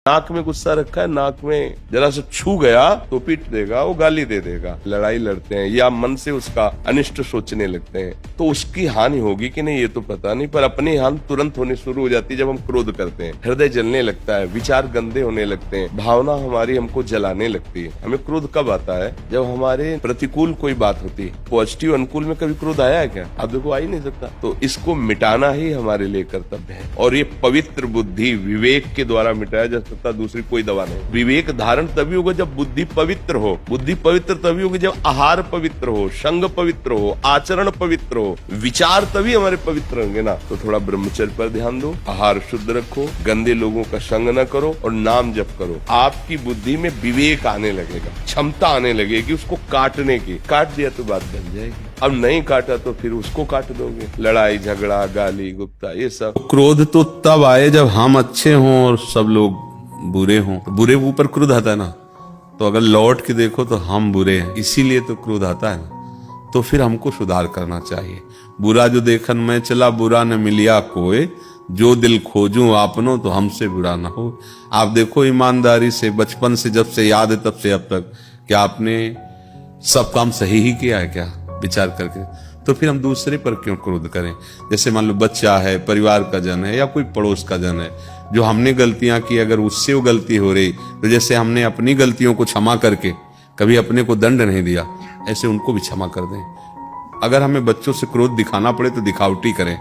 नाक में गुस्सा रखा है, नाक में जरा सा छू गया तो पीट देगा, वो गाली दे देगा। लड़ाई लड़ते हैं या मन से उसका अनिष्ट सोचने लगते हैं तो उसकी हानि होगी कि नहीं ये तो पता नहीं, पर अपनी हानि तुरंत होनी शुरू हो जाती है जब हम क्रोध करते हैं। हृदय जलने लगता है, विचार गंदे होने लगते हैं, भावना हमारी हमको जलाने लगती है। हमें क्रोध कब आता है? जब हमारे प्रतिकूल कोई बात होती है। पॉजिटिव अनुकूल में कभी क्रोध आया है क्या? आप देखो, आ ही नहीं सकता। तो इसको मिटाना ही हमारे लिए कर्तव्य है और ये पवित्र बुद्धि विवेक के द्वारा मिटाया जा सकता, दूसरी कोई दवा नहीं। विवेक धारण तभी होगा जब बुद्धि पवित्र हो। बुद्धि पवित्र तभी होगी जब आहार पवित्र हो, संग पवित्र हो, आचरण पवित्र हो, विचार तभी हमारे पवित्र होंगे ना। तो थोड़ा ब्रह्मचर्य पर ध्यान दो, आहार शुद्ध रखो, गंदे लोगों का संग न करो और नाम जप करो। आपकी बुद्धि में विवेक आने लगेगा, क्षमता आने लगेगी उसको काटने की। काट दिया तो बात बन जाएगी, अब नहीं काटा तो फिर उसको काट दोगे। लड़ाई झगड़ा गाली गुप्ता ये सब। क्रोध तो तब आए जब हम अच्छे हों और सब लोग बुरे हों। तो बुरे के ऊपर क्रोध आता है ना। तो अगर लौट के देखो तो हम बुरे हैं, इसीलिए तो क्रोध आता है ना। तो फिर हमको सुधार करना चाहिए। बुरा जो देखन में चला, बुरा न मिलिया कोई, जो दिल खोजूं आपनो तो हमसे बुरा ना हो। आप देखो ईमानदारी से, बचपन से जब से याद है तब से अब तक, क्या आपने सब काम सही ही किया है क्या विचार करके? तो फिर हम दूसरे पर क्यों क्रोध करें? जैसे मान लो बच्चा है, परिवार का जन है या कोई पड़ोस का जन है, जो हमने गलतियां की, अगर उससे वो गलती हो रही तो जैसे हमने अपनी गलतियों को क्षमा करके कभी अपने को दंड नहीं दिया, ऐसे उनको भी क्षमा कर दें। अगर हमें बच्चों से क्रोध दिखाना पड़े तो दिखावटी करें,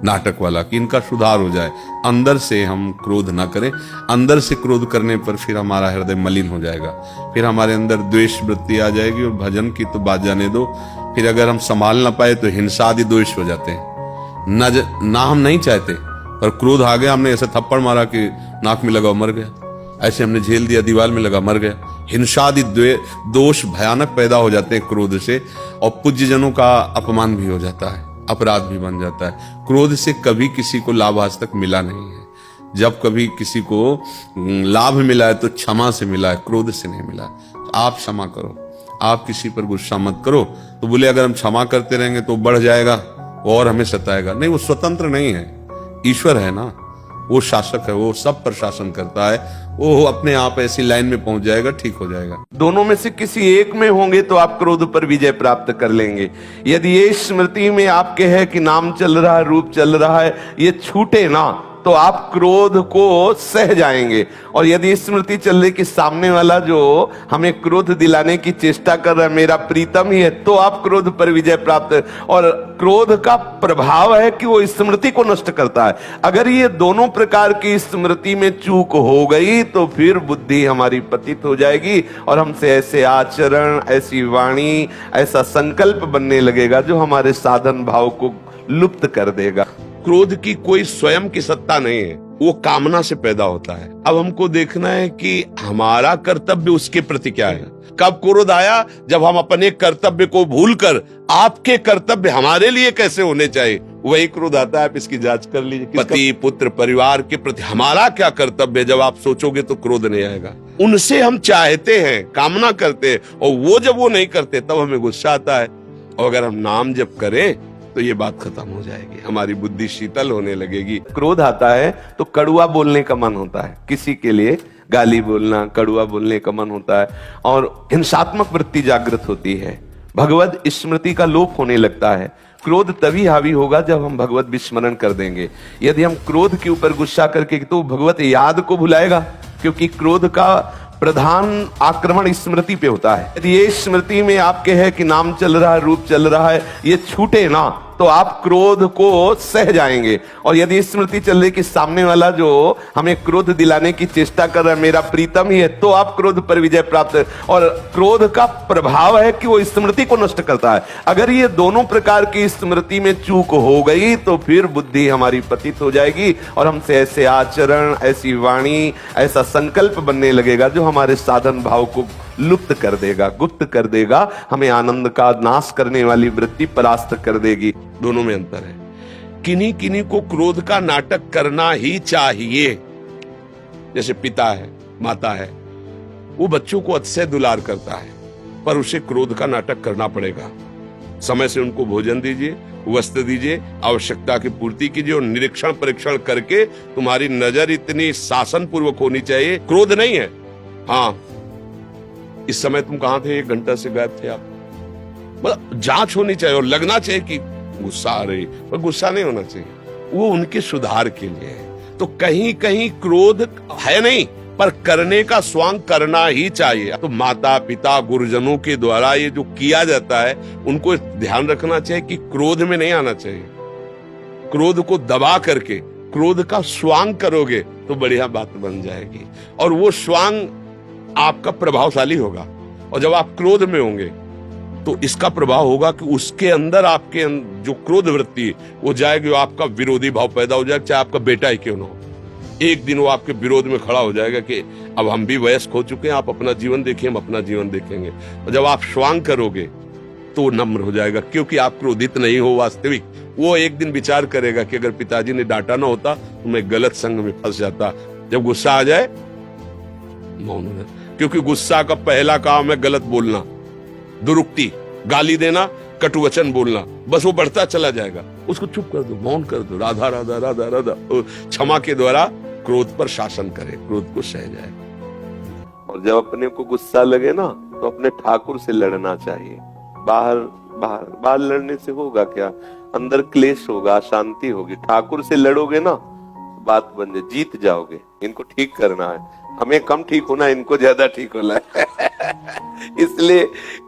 नाटक वाला, कि इनका सुधार हो जाए। अंदर से हम क्रोध ना करें। अंदर से क्रोध करने पर फिर हमारा हृदय मलिन हो जाएगा, फिर हमारे अंदर द्वेष वृत्ति आ जाएगी। और भजन की तो बात जाने दो, फिर अगर हम संभाल ना पाए तो हिंसा आदि दोष हो जाते हैं। ना हम नहीं चाहते, पर क्रोध आ गया, हमने ऐसा थप्पड़ मारा कि नाक में लगा मर गया, ऐसे हमने झेल दिया, दीवार में लगा मर गया। हिंसा आदि दोष भयानक पैदा हो जाते हैं क्रोध से, और पूज्य जनों का अपमान भी हो जाता है, अपराध भी बन जाता है। क्रोध से कभी किसी को लाभ आज तक मिला नहीं है। जब कभी किसी को लाभ मिला है तो क्षमा से मिला है, क्रोध से नहीं मिला। तो आप क्षमा करो, आप किसी पर गुस्सा मत करो। तो बोले अगर हम क्षमा करते रहेंगे तो बढ़ जाएगा और हमें सताएगा। नहीं, वो स्वतंत्र नहीं है, ईश्वर है ना, वो शासक है, वो सब पर शासन करता है। वो अपने आप ऐसी लाइन में पहुंच जाएगा, ठीक हो जाएगा। दोनों में से किसी एक में होंगे तो आप क्रोध पर विजय प्राप्त कर लेंगे। यदि ये स्मृति में आपके है कि नाम चल रहा है, रूप चल रहा है, ये छूटे ना तो आप क्रोध को सह जाएंगे। और यदि स्मृति चल रही कि सामने वाला जो हमें क्रोध दिलाने की चेष्टा कर रहा है मेरा प्रीतम ही है, तो आप क्रोध पर विजय प्राप्त। और क्रोध का प्रभाव है कि वो स्मृति को नष्ट करता है। अगर ये दोनों प्रकार की स्मृति में चूक हो गई तो फिर बुद्धि हमारी पतित हो जाएगी और हमसे ऐसे आचरण, ऐसी वाणी, ऐसा संकल्प बनने लगेगा जो हमारे साधन भाव को लुप्त कर देगा। क्रोध की कोई स्वयं की सत्ता नहीं है, वो कामना से पैदा होता है। अब हमको देखना है कि हमारा कर्तव्य उसके प्रति क्या है। कब क्रोध आया? जब हम अपने कर्तव्य को भूलकर आपके कर्तव्य हमारे लिए कैसे होने चाहिए, वही क्रोध आता है। आप इसकी जांच कर लीजिए, पति पुत्र परिवार के प्रति हमारा क्या कर्तव्य है। जब आप सोचोगे तो क्रोध नहीं आएगा। उनसे हम चाहते हैं, कामना करते हैं, और वो जब वो नहीं करते तब हमें गुस्सा आता है। और अगर हम नाम जप करें तो ये बात खत्म हो जाएगी, हमारी बुद्धि शीतल होने लगेगी। क्रोध आता है तो कड़ुआ बोलने का मन होता है, किसी के लिए गाली बोलना, कड़ुआ बोलने का मन होता है, और हिंसात्मक वृत्ति जागृत होती है। भगवत स्मृति का लोप होने लगता है। क्रोध तभी हावी होगा जब हम भगवत विस्मरण कर देंगे। यदि हम क्रोध के ऊपर गुस्सा करके, तो भगवत याद को भुलाएगा, क्योंकि क्रोध का प्रधान आक्रमण स्मृति पे होता है। यदि ये स्मृति में आपके है कि नाम चल रहा है, रूप चल रहा है, ये छूटे ना तो आप क्रोध को सह जाएंगे। और यदि स्मृति चल रही कि सामने वाला जो हमें क्रोध दिलाने की चेष्टा कर रहा है मेरा प्रीतम ही है, तो आप क्रोध पर विजय प्राप्त। और क्रोध का प्रभाव है कि वो स्मृति को नष्ट करता है। अगर ये दोनों प्रकार की स्मृति में चूक हो गई तो फिर बुद्धि हमारी पतित हो जाएगी और हमसे ऐसे आचरण, ऐसी वाणी, ऐसा संकल्प बनने लगेगा जो हमारे साधन भाव को लुप्त कर देगा, गुप्त कर देगा, हमें आनंद का नाश करने वाली वृत्ति परास्त कर देगी। दोनों में अंतर है। किन्हीं किन्हीं को क्रोध का नाटक करना ही चाहिए। जैसे पिता है, माता है, वो बच्चों को अतिशय दुलार करता है, पर उसे क्रोध का नाटक करना पड़ेगा। समय से उनको भोजन दीजिए, वस्त्र दीजिए, आवश्यकता की पूर्ति कीजिए और निरीक्षण परीक्षण करके तुम्हारी नजर इतनी शासन पूर्वक होनी चाहिए, क्रोध नहीं है। हाँ, इस समय तुम कहां थे, 1 घंटा से गायब थे आप, मतलब जांच होनी चाहिए और लगना चाहिए कि गुस्सा आ रही, पर गुस्सा नहीं होना चाहिए, वो उनके सुधार के लिए है। तो कहीं कहीं क्रोध है नहीं, पर करने का स्वांग करना ही चाहिए। तो माता पिता गुरुजनों के द्वारा ये जो किया जाता है, उनको ध्यान रखना चाहिए कि क्रोध में नहीं आना चाहिए। क्रोध को दबा करके क्रोध का स्वांग करोगे तो बढ़िया बात बन जाएगी, और वो स्वांग आपका प्रभावशाली होगा। और जब आप क्रोध में होंगे तो इसका प्रभाव होगा कि उसके अंदर आपके जो क्रोध वृत्ति है वो जाएगी, वो आपका विरोधी भाव पैदा हो जाएगा, चाहे आपका बेटा ही क्यों ना हो। एक दिन वो आपके विरोध में खड़ा हो जाएगा कि अब हम भी वयस्क हो चुके हैं, आप अपना जीवन देखिए, हम अपना जीवन देखेंगे। और जब आप स्वांग करोगे तो नम्र हो जाएगा, क्योंकि आप क्रोधित नहीं हो वास्तविक। वो एक दिन विचार करेगा कि अगर पिताजी ने डांटा ना होता तो मैं गलत संग में फंस जाता। जब गुस्सा आ जाए मौन हो जाए, क्योंकि गुस्सा का पहला काम है गलत बोलना, दुरुक्ति, गाली देना, कटुवचन बोलना, बस वो बढ़ता चला जाएगा। उसको चुप कर दो, मौन कर दो, राधा राधा राधा राधा, क्षमा के द्वारा क्रोध पर शासन करे, क्रोध को सह जाए। और जब अपने को गुस्सा लगे ना तो अपने ठाकुर से लड़ना चाहिए। बाहर बाहर बाहर लड़ने से होगा क्या, अंदर क्लेश होगा, अशांति होगी। ठाकुर से लड़ोगे ना बात बन जाए, जीत जाओगे। इनको ठीक करना है, हमें कम ठीक होना है, इनको ज्यादा ठीक होना है। इसलिए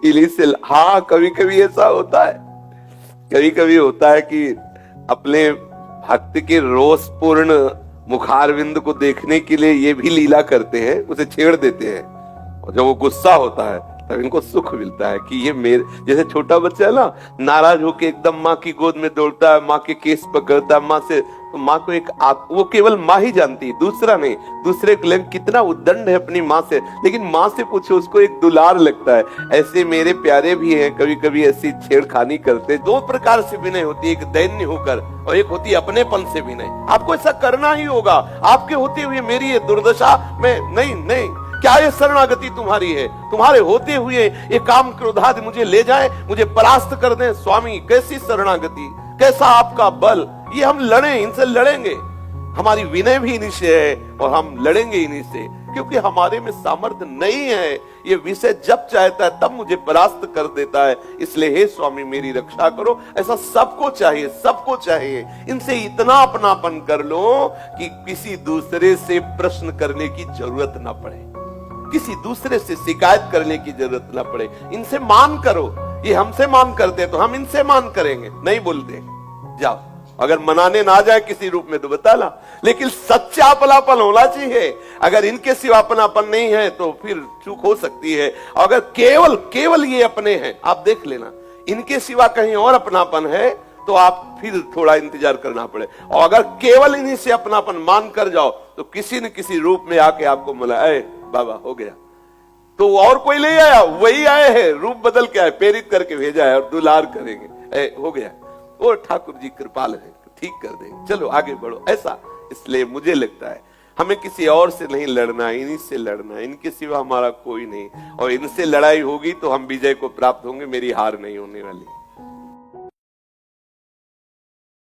इन्हीं से हाँ, कभी कभी ऐसा होता है, कभी कभी होता है कि अपने भक्त के रोषपूर्ण मुखारविंद को देखने के लिए ये भी लीला करते हैं, उसे छेड़ देते हैं। और जब वो गुस्सा होता है तब इनको सुख मिलता है कि ये मेरे जैसे छोटा बच्चा है ना, नाराज होके एकदम माँ की गोद में दौड़ता है, माँ के केस पकड़ता है, माँ से, तो माँ को एक वो केवल माँ ही जानती है, दूसरा नहीं। दूसरे के लिए कितना उद्दंड है अपनी माँ से, लेकिन माँ से पूछो उसको एक दुलार लगता है। ऐसे मेरे प्यारे भी हैं, कभी कभी ऐसी छेड़खानी करते। 2 प्रकार से विनय होती है, एक दैन्य होकर और एक होती है अपनेपन से विनय। आपको ऐसा करना ही होगा, आपके होते हुए मेरी ये दुर्दशा में नहीं नहीं, क्या ये शरणागति तुम्हारी है? तुम्हारे होते हुए ये काम क्रोधादि मुझे ले जाए, मुझे परास्त कर दें। स्वामी कैसी शरणागति, कैसा आपका बल, ये हम लड़ें, इनसे लड़ेंगे। हमारी विनय भी इन्हीं से है और हम लड़ेंगे इन्हीं से, क्योंकि हमारे में सामर्थ्य नहीं है। ये विषय जब चाहता है तब मुझे परास्त कर देता है। इसलिए हे स्वामी मेरी रक्षा करो। ऐसा सबको चाहिए, सबको चाहिए। इनसे इतना अपनापन कर लो कि किसी दूसरे से प्रश्न करने की जरूरत ना पड़े, किसी दूसरे से शिकायत करने की जरूरत ना पड़े। इनसे मान करो, ये हमसे मान करते तो हम इनसे मान करेंगे। नहीं बोलते जाओ, अगर मनाने ना जाए किसी रूप में तो बताना, लेकिन सच्चा अपनापन होना चाहिए। अगर इनके सिवा अपनापन नहीं है तो फिर चूक हो सकती है। अगर केवल केवल ये अपने हैं, आप देख लेना, इनके सिवा कहीं और अपनापन है तो आप फिर थोड़ा इंतजार करना पड़े। और अगर केवल इन्हीं से अपनापन मान कर जाओ तो किसी न किसी रूप में आके आपको मिला, बाबा हो गया, तो और कोई नहीं आया, वही आए हैं, रूप बदल के आए, प्रेरित करके भेजा है और दुलार करेंगे। हो गया, और ठाकुर जी कृपाल है, ठीक कर देंगे, चलो आगे बढ़ो, ऐसा। इसलिए मुझे लगता है हमें किसी और से नहीं लड़ना, इन्हीं से लड़ना, इनके सिवा हमारा कोई नहीं। और इनसे लड़ाई होगी तो हम विजय को प्राप्त होंगे, मेरी हार नहीं होने वाली।